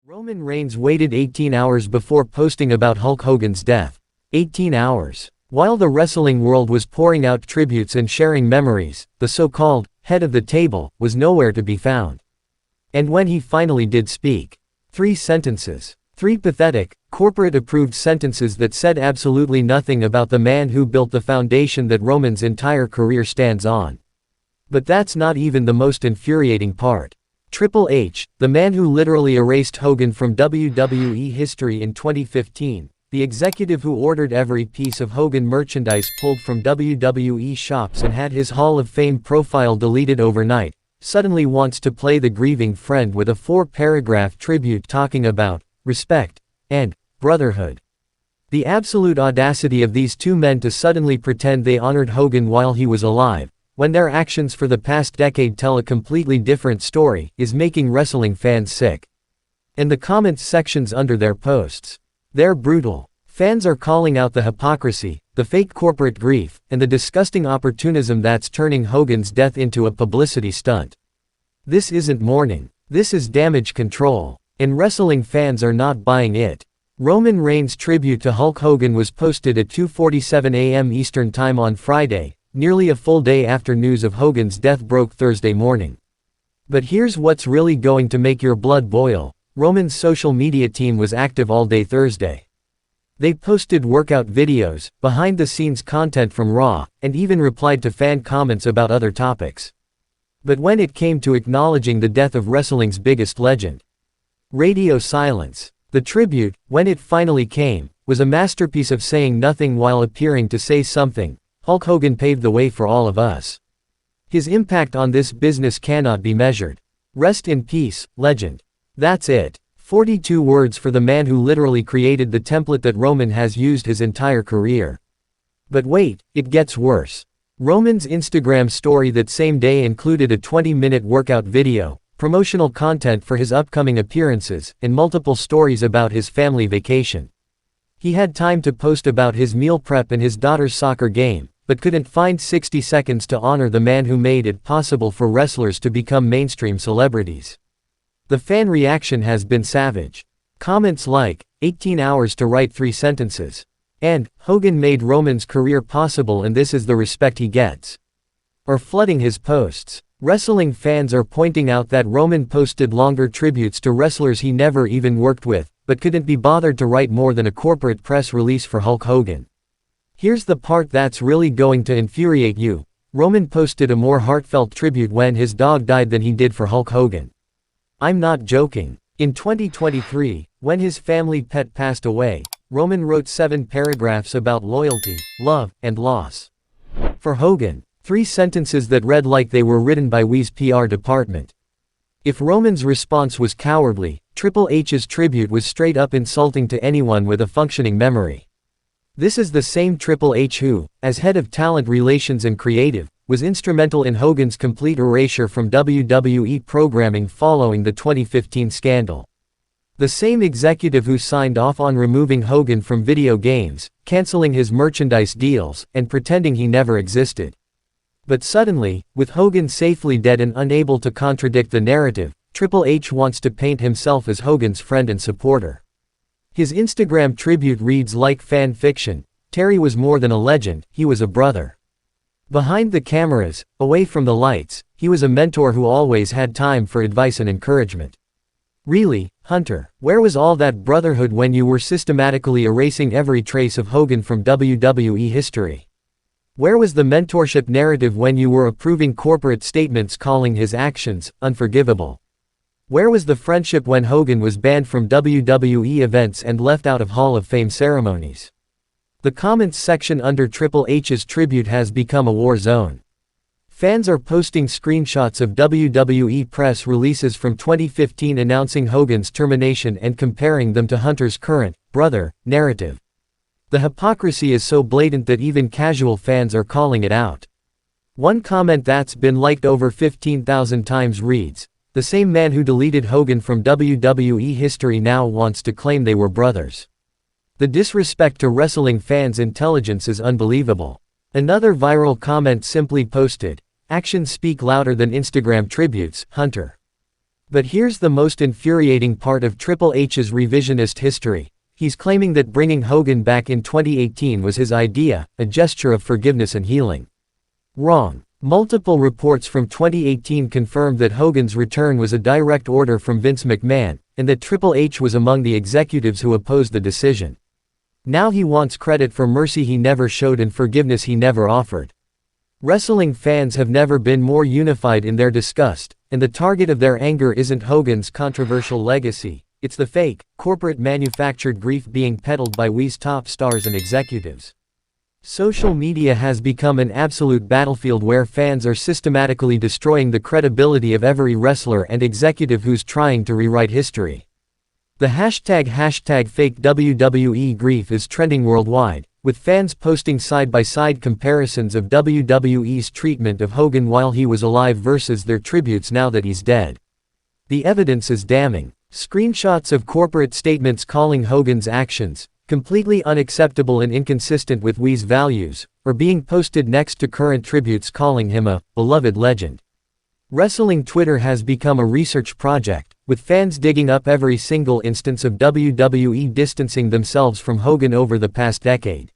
Roman Reigns waited 18 hours before posting about Hulk Hogan's death. 18 hours. While the wrestling world was pouring out tributes and sharing memories, the so-called head of the table was nowhere to be found. And when he finally did speak, 3 sentences. 3 pathetic, corporate-approved sentences that said absolutely nothing about the man who built the foundation that Roman's entire career stands on. But that's not even the most infuriating part. Triple H, the man who literally erased Hogan from WWE history in 2015, the executive who ordered every piece of Hogan merchandise pulled from WWE shops and had his Hall of Fame profile deleted overnight, suddenly wants to play the grieving friend with a 4-paragraph tribute talking about respect and brotherhood. The absolute audacity of these two men to suddenly pretend they honored Hogan while he was alive, when their actions for the past decade tell a completely different story, is making wrestling fans sick. And the comments sections under their posts, they're brutal. Fans are calling out the hypocrisy, the fake corporate grief, and the disgusting opportunism that's turning Hogan's death into a publicity stunt. This isn't mourning. This is damage control. And wrestling fans are not buying it. Roman Reigns' tribute to Hulk Hogan was posted at 2:47 a.m. Eastern Time on Friday, nearly a full day after news of Hogan's death broke Thursday morning. But here's what's really going to make your blood boil. Roman's social media team was active all day Thursday. They posted workout videos, behind-the-scenes content from Raw, and even replied to fan comments about other topics. But when it came to acknowledging the death of wrestling's biggest legend, radio silence. The tribute, when it finally came, was a masterpiece of saying nothing while appearing to say something. Hulk Hogan paved the way for all of us. His impact on this business cannot be measured. Rest in peace, legend. That's it. 42 words for the man who literally created the template that Roman has used his entire career. But wait, it gets worse. Roman's Instagram story that same day included a 20-minute workout video, promotional content for his upcoming appearances, and multiple stories about his family vacation. He had time to post about his meal prep and his daughter's soccer game, but couldn't find 60 seconds to honor the man who made it possible for wrestlers to become mainstream celebrities. The fan reaction has been savage. Comments like, 18 hours to write 3 sentences, and, Hogan made Roman's career possible and this is the respect he gets, are flooding his posts. Wrestling fans are pointing out that Roman posted longer tributes to wrestlers he never even worked with, but couldn't be bothered to write more than a corporate press release for Hulk Hogan. Here's the part that's really going to infuriate you. Roman posted a more heartfelt tribute when his dog died than he did for Hulk Hogan. I'm not joking. In 2023, when his family pet passed away, Roman wrote 7 paragraphs about loyalty, love, and loss. For Hogan, 3 sentences that read like they were written by WWE's PR department. If Roman's response was cowardly, Triple H's tribute was straight up insulting to anyone with a functioning memory. This is the same Triple H who, as head of talent relations and creative, was instrumental in Hogan's complete erasure from WWE programming following the 2015 scandal. The same executive who signed off on removing Hogan from video games, canceling his merchandise deals, and pretending he never existed. But suddenly, with Hogan safely dead and unable to contradict the narrative, Triple H wants to paint himself as Hogan's friend and supporter. His Instagram tribute reads like fan fiction. Terry was more than a legend, he was a brother. Behind the cameras, away from the lights, he was a mentor who always had time for advice and encouragement. Really, Hunter, where was all that brotherhood when you were systematically erasing every trace of Hogan from WWE history? Where was the mentorship narrative when you were approving corporate statements calling his actions unforgivable? Where was the friendship when Hogan was banned from WWE events and left out of Hall of Fame ceremonies? The comments section under Triple H's tribute has become a war zone. Fans are posting screenshots of WWE press releases from 2015 announcing Hogan's termination and comparing them to Hunter's current brother narrative. The hypocrisy is so blatant that even casual fans are calling it out. One comment that's been liked over 15,000 times reads, "The same man who deleted Hogan from WWE history now wants to claim they were brothers." The disrespect to wrestling fans' intelligence is unbelievable. Another viral comment simply posted, "Actions speak louder than Instagram tributes, Hunter." But here's the most infuriating part of Triple H's revisionist history. He's claiming that bringing Hogan back in 2018 was his idea, a gesture of forgiveness and healing. Wrong. Multiple reports from 2018 confirmed that Hogan's return was a direct order from Vince McMahon, and that Triple H was among the executives who opposed the decision. Now he wants credit for mercy he never showed and forgiveness he never offered. Wrestling fans have never been more unified in their disgust, and the target of their anger isn't Hogan's controversial legacy, it's the fake, corporate manufactured grief being peddled by WWE's top stars and executives. Social media has become an absolute battlefield where fans are systematically destroying the credibility of every wrestler and executive who's trying to rewrite history. The hashtag fake WWE grief is trending worldwide, with fans posting side-by-side comparisons of WWE's treatment of Hogan while he was alive versus their tributes now that he's dead. The evidence is damning. Screenshots of corporate statements calling Hogan's actions completely unacceptable and inconsistent with WWE's values are being posted next to current tributes calling him a beloved legend. Wrestling Twitter has become a research project, with fans digging up every single instance of WWE distancing themselves from Hogan over the past decade.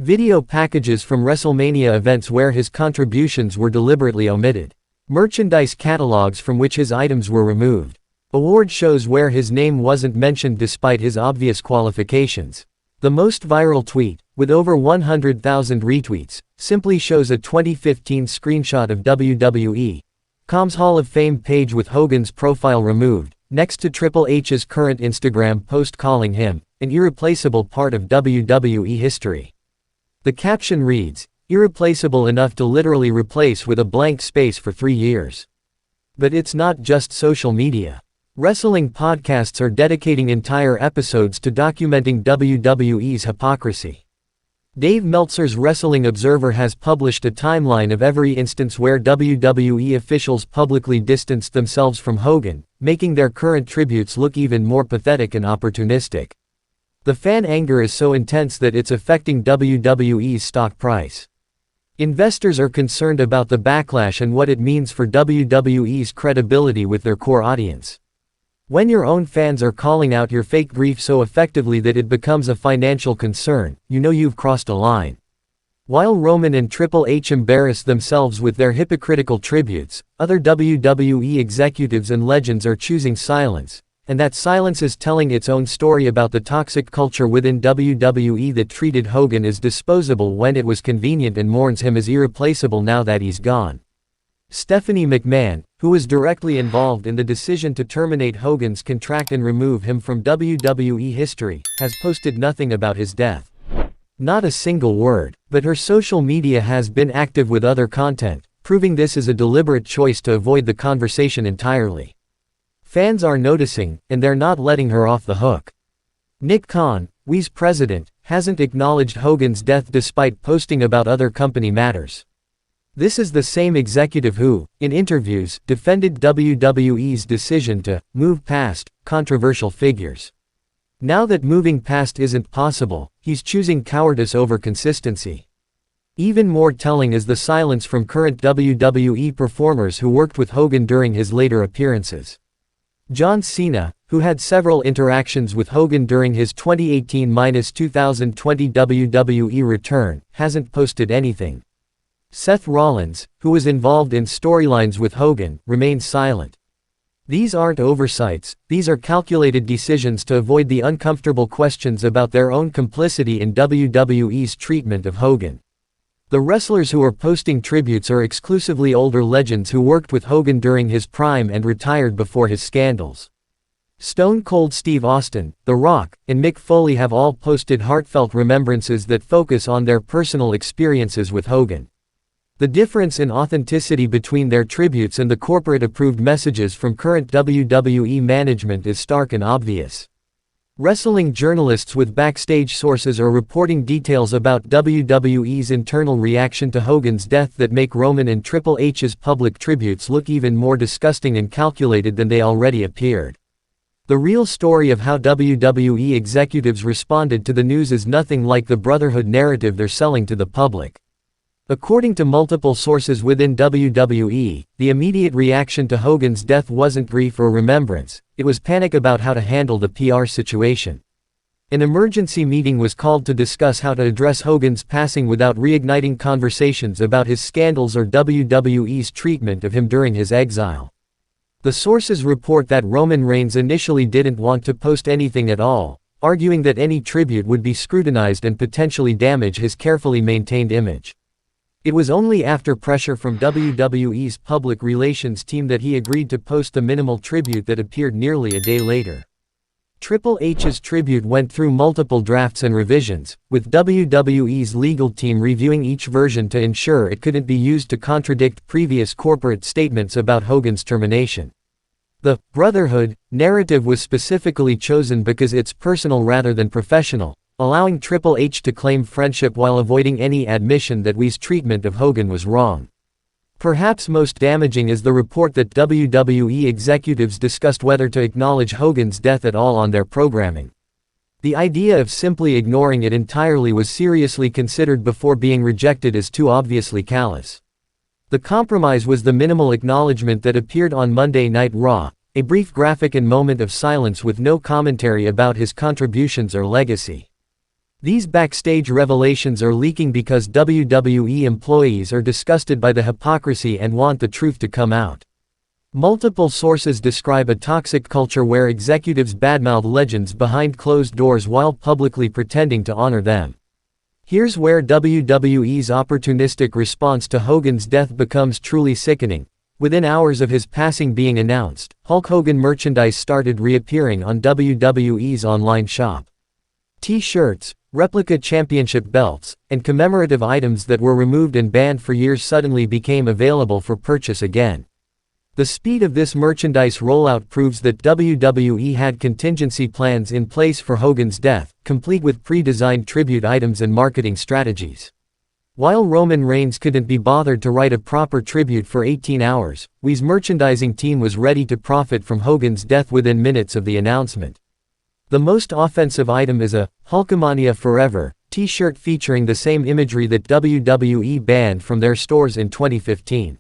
Video packages from WrestleMania events where his contributions were deliberately omitted. Merchandise catalogs from which his items were removed. Award shows where his name wasn't mentioned despite his obvious qualifications. The most viral tweet, with over 100,000 retweets, simply shows a 2015 screenshot of WWE.com's Hall of Fame page with Hogan's profile removed, next to Triple H's current Instagram post calling him an irreplaceable part of WWE history. The caption reads, "Irreplaceable enough to literally replace with a blank space for 3 years." But it's not just social media. Wrestling podcasts are dedicating entire episodes to documenting WWE's hypocrisy. Dave Meltzer's Wrestling Observer has published a timeline of every instance where WWE officials publicly distanced themselves from Hogan, making their current tributes look even more pathetic and opportunistic. The fan anger is so intense that it's affecting WWE's stock price. Investors are concerned about the backlash and what it means for WWE's credibility with their core audience. When your own fans are calling out your fake grief so effectively that it becomes a financial concern, you know you've crossed a line. While Roman and Triple H embarrass themselves with their hypocritical tributes, other WWE executives and legends are choosing silence, and that silence is telling its own story about the toxic culture within WWE that treated Hogan as disposable when it was convenient and mourns him as irreplaceable now that he's gone. Stephanie McMahon, who was directly involved in the decision to terminate Hogan's contract and remove him from WWE history, has posted nothing about his death. Not a single word, but her social media has been active with other content, proving this is a deliberate choice to avoid the conversation entirely. Fans are noticing, and they're not letting her off the hook. Nick Khan, WWE's president, hasn't acknowledged Hogan's death despite posting about other company matters. This is the same executive who, in interviews, defended WWE's decision to move past controversial figures. Now that moving past isn't possible, he's choosing cowardice over consistency. Even more telling is the silence from current WWE performers who worked with Hogan during his later appearances. John Cena, who had several interactions with Hogan during his 2018-2020 WWE return, hasn't posted anything. Seth Rollins, who was involved in storylines with Hogan, remains silent. These aren't oversights, these are calculated decisions to avoid the uncomfortable questions about their own complicity in WWE's treatment of Hogan. The wrestlers who are posting tributes are exclusively older legends who worked with Hogan during his prime and retired before his scandals. Stone Cold Steve Austin, The Rock, and Mick Foley have all posted heartfelt remembrances that focus on their personal experiences with Hogan. The difference in authenticity between their tributes and the corporate-approved messages from current WWE management is stark and obvious. Wrestling journalists with backstage sources are reporting details about WWE's internal reaction to Hogan's death that make Roman and Triple H's public tributes look even more disgusting and calculated than they already appeared. The real story of how WWE executives responded to the news is nothing like the brotherhood narrative they're selling to the public. According to multiple sources within WWE, the immediate reaction to Hogan's death wasn't grief or remembrance, it was panic about how to handle the PR situation. An emergency meeting was called to discuss how to address Hogan's passing without reigniting conversations about his scandals or WWE's treatment of him during his exile. The sources report that Roman Reigns initially didn't want to post anything at all, arguing that any tribute would be scrutinized and potentially damage his carefully maintained image. It was only after pressure from WWE's public relations team that he agreed to post a minimal tribute that appeared nearly a day later. Triple H's tribute went through multiple drafts and revisions, with WWE's legal team reviewing each version to ensure it couldn't be used to contradict previous corporate statements about Hogan's termination. The brotherhood narrative was specifically chosen because it's personal rather than professional, allowing Triple H to claim friendship while avoiding any admission that WWE's treatment of Hogan was wrong. Perhaps most damaging is the report that WWE executives discussed whether to acknowledge Hogan's death at all on their programming. The idea of simply ignoring it entirely was seriously considered before being rejected as too obviously callous. The compromise was the minimal acknowledgement that appeared on Monday Night Raw, a brief graphic and moment of silence with no commentary about his contributions or legacy. These backstage revelations are leaking because WWE employees are disgusted by the hypocrisy and want the truth to come out. Multiple sources describe a toxic culture where executives badmouth legends behind closed doors while publicly pretending to honor them. Here's where WWE's opportunistic response to Hogan's death becomes truly sickening. Within hours of his passing being announced, Hulk Hogan merchandise started reappearing on WWE's online shop. T-shirts, replica championship belts, and commemorative items that were removed and banned for years suddenly became available for purchase again. The speed of this merchandise rollout proves that WWE had contingency plans in place for Hogan's death, complete with pre-designed tribute items and marketing strategies. While Roman Reigns couldn't be bothered to write a proper tribute for 18 hours, WWE's merchandising team was ready to profit from Hogan's death within minutes of the announcement. The most offensive item is a Hulkamania Forever t-shirt featuring the same imagery that WWE banned from their stores in 2015.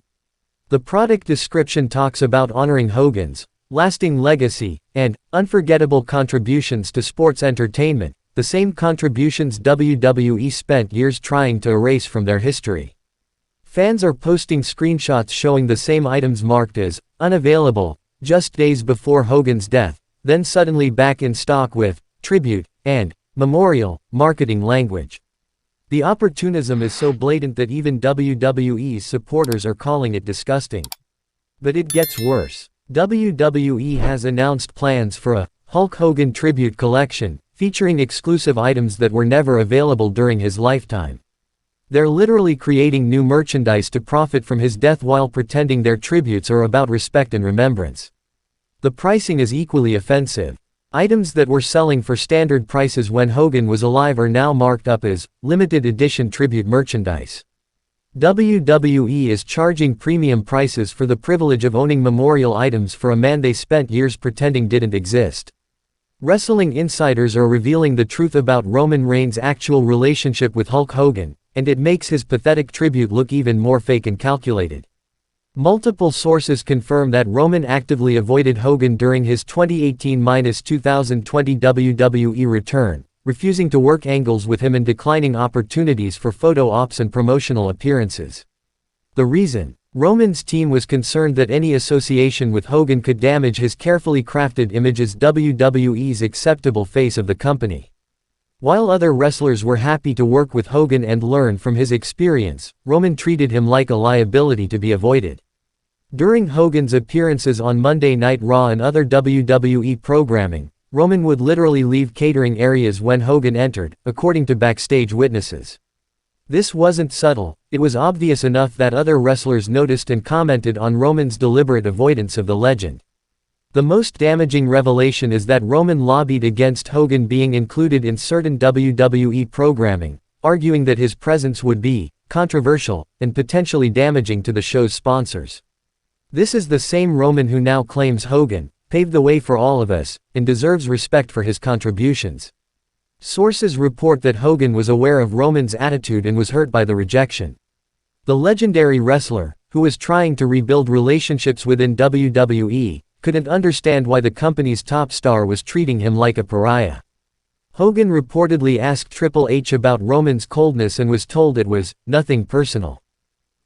The product description talks about honoring Hogan's lasting legacy and unforgettable contributions to sports entertainment, the same contributions WWE spent years trying to erase from their history. Fans are posting screenshots showing the same items marked as unavailable just days before Hogan's death, then suddenly back in stock with tribute and memorial marketing language. The opportunism is so blatant that even WWE's supporters are calling it disgusting. But it gets worse. WWE has announced plans for a Hulk Hogan tribute collection, featuring exclusive items that were never available during his lifetime. They're literally creating new merchandise to profit from his death while pretending their tributes are about respect and remembrance. The pricing is equally offensive. Items that were selling for standard prices when Hogan was alive are now marked up as limited edition tribute merchandise. WWE is charging premium prices for the privilege of owning memorial items for a man they spent years pretending didn't exist. Wrestling insiders are revealing the truth about Roman Reigns' actual relationship with Hulk Hogan, and it makes his pathetic tribute look even more fake and calculated. Multiple sources confirm that Roman actively avoided Hogan during his 2018-2020 WWE return, refusing to work angles with him and declining opportunities for photo ops and promotional appearances. The reason? Roman's team was concerned that any association with Hogan could damage his carefully crafted image as WWE's acceptable face of the company. While other wrestlers were happy to work with Hogan and learn from his experience, Roman treated him like a liability to be avoided. During Hogan's appearances on Monday Night Raw and other WWE programming, Roman would literally leave catering areas when Hogan entered, according to backstage witnesses. This wasn't subtle, it was obvious enough that other wrestlers noticed and commented on Roman's deliberate avoidance of the legend. The most damaging revelation is that Roman lobbied against Hogan being included in certain WWE programming, arguing that his presence would be controversial and potentially damaging to the show's sponsors. This is the same Roman who now claims Hogan paved the way for all of us and deserves respect for his contributions. Sources report that Hogan was aware of Roman's attitude and was hurt by the rejection. The legendary wrestler, who was trying to rebuild relationships within WWE, couldn't understand why the company's top star was treating him like a pariah. Hogan reportedly asked Triple H about Roman's coldness and was told it was nothing personal.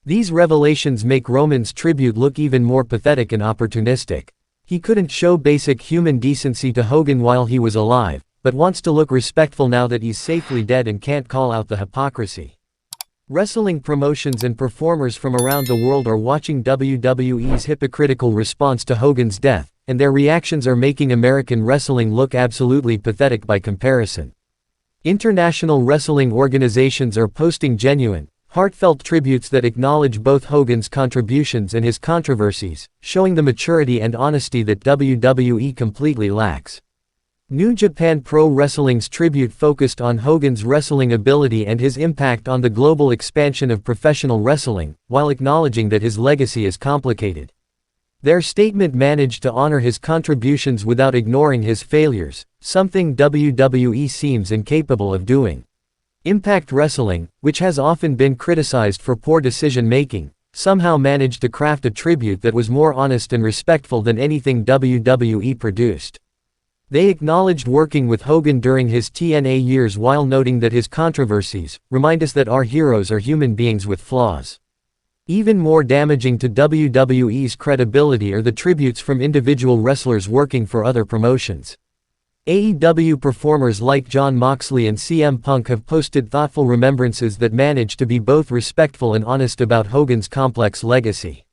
These revelations make Roman's tribute look even more pathetic and opportunistic. He couldn't show basic human decency to Hogan while he was alive, but wants to look respectful now that he's safely dead and can't call out the hypocrisy. Wrestling promotions and performers from around the world are watching WWE's hypocritical response to Hogan's death, and their reactions are making American wrestling look absolutely pathetic by comparison. International wrestling organizations are posting genuine, heartfelt tributes that acknowledge both Hogan's contributions and his controversies, showing the maturity and honesty that WWE completely lacks. New Japan Pro Wrestling's tribute focused on Hogan's wrestling ability and his impact on the global expansion of professional wrestling, while acknowledging that his legacy is complicated. Their statement managed to honor his contributions without ignoring his failures, something WWE seems incapable of doing. Impact Wrestling, which has often been criticized for poor decision-making, somehow managed to craft a tribute that was more honest and respectful than anything WWE produced. They acknowledged working with Hogan during his TNA years while noting that his controversies remind us that our heroes are human beings with flaws. Even more damaging to WWE's credibility are the tributes from individual wrestlers working for other promotions. AEW performers like Jon Moxley and CM Punk have posted thoughtful remembrances that manage to be both respectful and honest about Hogan's complex legacy.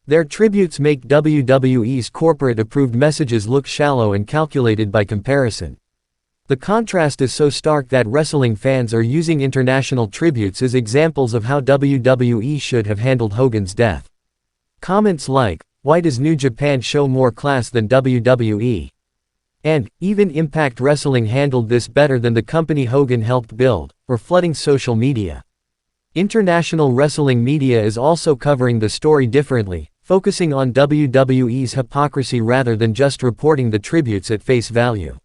Their tributes make WWE's corporate-approved messages look shallow and calculated by comparison. The contrast is so stark that wrestling fans are using international tributes as examples of how WWE should have handled Hogan's death. Comments like, "Why does New Japan show more class than WWE?" and "Even Impact Wrestling handled this better than the company Hogan helped build," or flooding social media. International wrestling media is also covering the story differently, focusing on WWE's hypocrisy rather than just reporting the tributes at face value.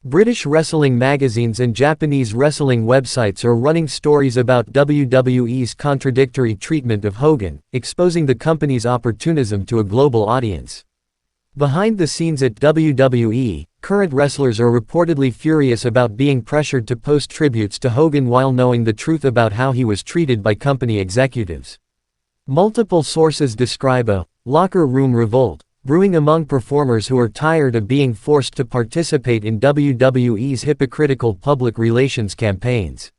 British wrestling magazines and Japanese wrestling websites are running stories about WWE's contradictory treatment of Hogan, exposing the company's opportunism to a global audience. Behind the scenes at WWE, current wrestlers are reportedly furious about being pressured to post tributes to Hogan while knowing the truth about how he was treated by company executives. Multiple sources describe a locker room revolt brewing among performers who are tired of being forced to participate in WWE's hypocritical public relations campaigns.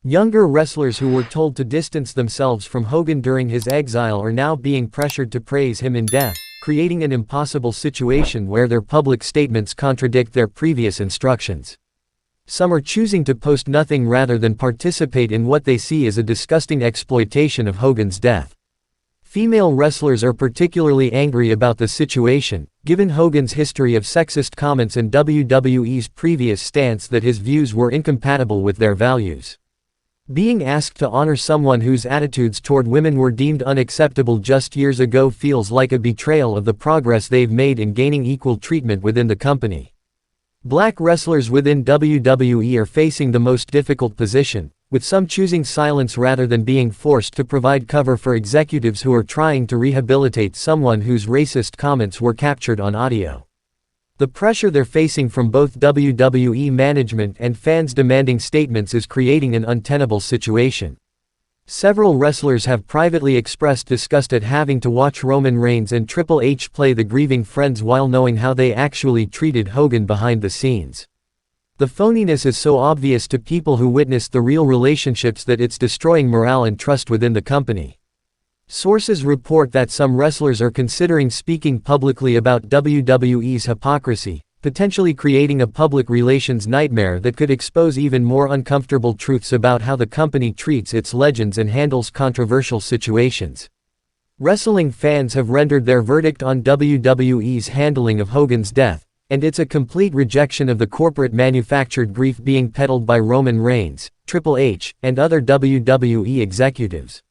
Younger wrestlers who were told to distance themselves from Hogan during his exile are now being pressured to praise him in death, creating an impossible situation where their public statements contradict their previous instructions. Some are choosing to post nothing rather than participate in what they see as a disgusting exploitation of Hogan's death. Female wrestlers are particularly angry about the situation, given Hogan's history of sexist comments and WWE's previous stance that his views were incompatible with their values. Being asked to honor someone whose attitudes toward women were deemed unacceptable just years ago feels like a betrayal of the progress they've made in gaining equal treatment within the company. Black wrestlers within WWE are facing the most difficult position, with some choosing silence rather than being forced to provide cover for executives who are trying to rehabilitate someone whose racist comments were captured on audio. The pressure they're facing from both WWE management and fans demanding statements is creating an untenable situation. Several wrestlers have privately expressed disgust at having to watch Roman Reigns and Triple H play the grieving friends while knowing how they actually treated Hogan behind the scenes. The phoniness is so obvious to people who witnessed the real relationships that it's destroying morale and trust within the company. Sources report that some wrestlers are considering speaking publicly about WWE's hypocrisy, potentially creating a public relations nightmare that could expose even more uncomfortable truths about how the company treats its legends and handles controversial situations. Wrestling fans have rendered their verdict on WWE's handling of Hogan's death, and it's a complete rejection of the corporate manufactured grief being peddled by Roman Reigns, Triple H, and other WWE executives.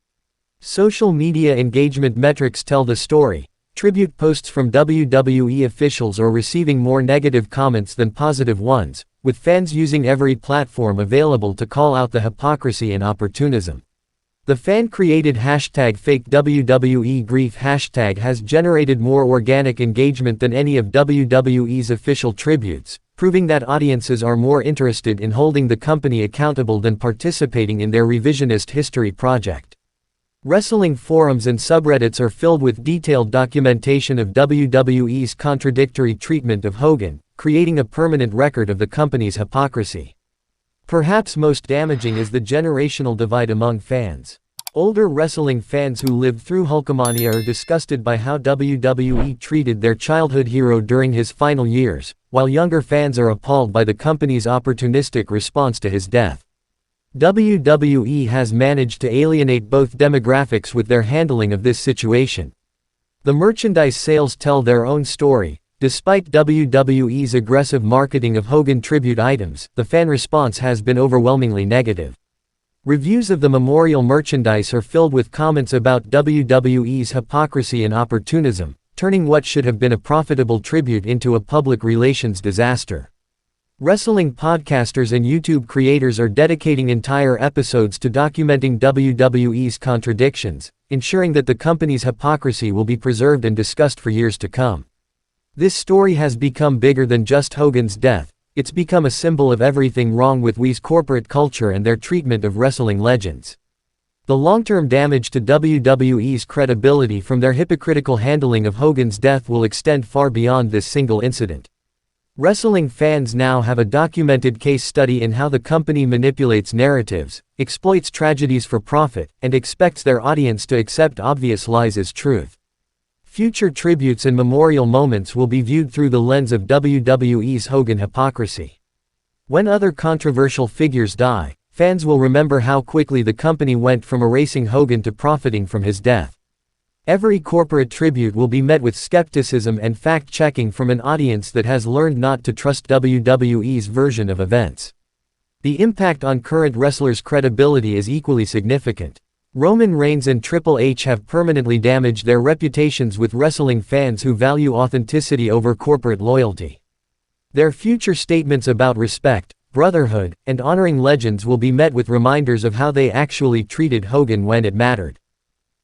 Social media engagement metrics tell the story. Tribute posts from WWE officials are receiving more negative comments than positive ones, with fans using every platform available to call out the hypocrisy and opportunism. The fan-created hashtag #FakeWWEGrief hashtag has generated more organic engagement than any of WWE's official tributes, proving that audiences are more interested in holding the company accountable than participating in their revisionist history project. Wrestling forums and subreddits are filled with detailed documentation of WWE's contradictory treatment of Hogan, creating a permanent record of the company's hypocrisy. Perhaps most damaging is the generational divide among fans. Older wrestling fans who lived through Hulkamania are disgusted by how WWE treated their childhood hero during his final years, while younger fans are appalled by the company's opportunistic response to his death. WWE has managed to alienate both demographics with their handling of this situation. The merchandise sales tell their own story. Despite WWE's aggressive marketing of Hogan tribute items, the fan response has been overwhelmingly negative. Reviews of the memorial merchandise are filled with comments about WWE's hypocrisy and opportunism, turning what should have been a profitable tribute into a public relations disaster. Wrestling podcasters and YouTube creators are dedicating entire episodes to documenting WWE's contradictions, ensuring that the company's hypocrisy will be preserved and discussed for years to come. This story has become bigger than just Hogan's death. It's become a symbol of everything wrong with WWE's corporate culture and their treatment of wrestling legends. The long-term damage to WWE's credibility from their hypocritical handling of Hogan's death will extend far beyond this single incident. Wrestling fans now have a documented case study in how the company manipulates narratives, exploits tragedies for profit, and expects their audience to accept obvious lies as truth. Future tributes and memorial moments will be viewed through the lens of WWE's Hogan hypocrisy. When other controversial figures die, fans will remember how quickly the company went from erasing Hogan to profiting from his death. Every corporate tribute will be met with skepticism and fact-checking from an audience that has learned not to trust WWE's version of events. The impact on current wrestlers' credibility is equally significant. Roman Reigns and Triple H have permanently damaged their reputations with wrestling fans who value authenticity over corporate loyalty. Their future statements about respect, brotherhood, and honoring legends will be met with reminders of how they actually treated Hogan when it mattered.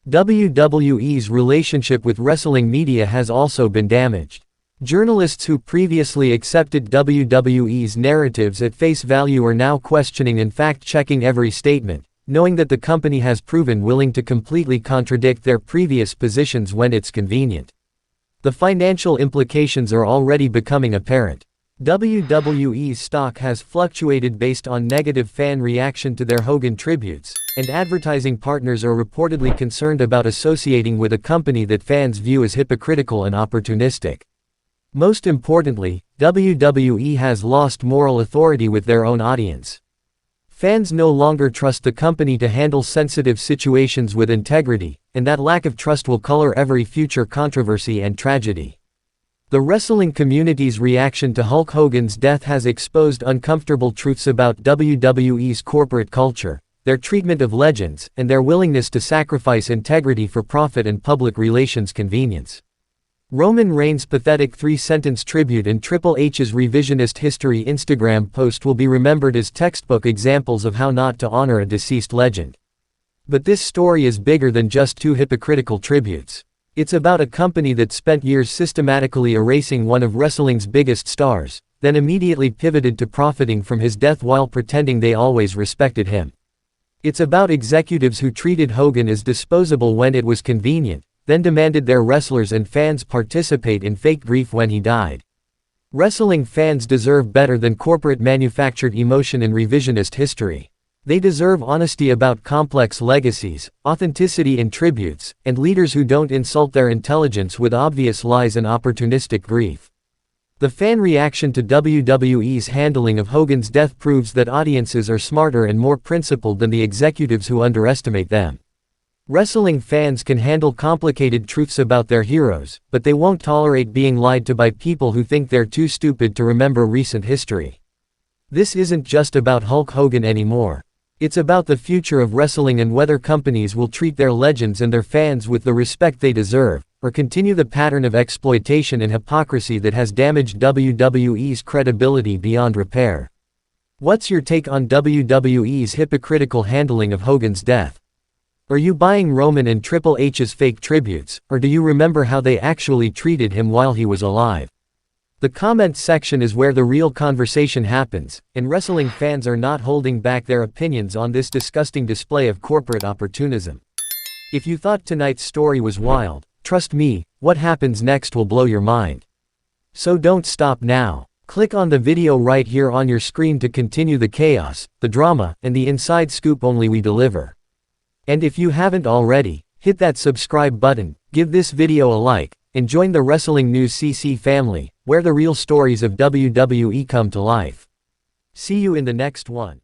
WWE's relationship with wrestling media has also been damaged. Journalists who previously accepted WWE's narratives at face value are now questioning and fact-checking every statement, knowing that the company has proven willing to completely contradict their previous positions when it's convenient. The financial implications are already becoming apparent. WWE's stock has fluctuated based on negative fan reaction to their Hogan tributes, and advertising partners are reportedly concerned about associating with a company that fans view as hypocritical and opportunistic. Most importantly, WWE has lost moral authority with their own audience. Fans no longer trust the company to handle sensitive situations with integrity, and that lack of trust will color every future controversy and tragedy. The wrestling community's reaction to Hulk Hogan's death has exposed uncomfortable truths about WWE's corporate culture, their treatment of legends, and their willingness to sacrifice integrity for profit and public relations convenience. Roman Reigns' pathetic three-sentence tribute and Triple H's revisionist history Instagram post will be remembered as textbook examples of how not to honor a deceased legend. But this story is bigger than just two hypocritical tributes. It's about a company that spent years systematically erasing one of wrestling's biggest stars, then immediately pivoted to profiting from his death while pretending they always respected him. It's about executives who treated Hogan as disposable when it was convenient, then demanded their wrestlers and fans participate in fake grief when he died. Wrestling fans deserve better than corporate manufactured emotion and revisionist history. They deserve honesty about complex legacies, authenticity in tributes, and leaders who don't insult their intelligence with obvious lies and opportunistic grief. The fan reaction to WWE's handling of Hogan's death proves that audiences are smarter and more principled than the executives who underestimate them. Wrestling fans can handle complicated truths about their heroes, but they won't tolerate being lied to by people who think they're too stupid to remember recent history. This isn't just about Hulk Hogan anymore. It's about the future of wrestling and whether companies will treat their legends and their fans with the respect they deserve, or continue the pattern of exploitation and hypocrisy that has damaged WWE's credibility beyond repair. What's your take on WWE's hypocritical handling of Hogan's death? Are you buying Roman and Triple H's fake tributes, or do you remember how they actually treated him while he was alive? The comments section is where the real conversation happens, and wrestling fans are not holding back their opinions on this disgusting display of corporate opportunism. If you thought tonight's story was wild, trust me, what happens next will blow your mind. So don't stop now. Click on the video right here on your screen to continue the chaos, the drama, and the inside scoop only we deliver. And if you haven't already, hit that subscribe button, give this video a like, and join the Wrestling News CC family, where the real stories of WWE come to life. See you in the next one.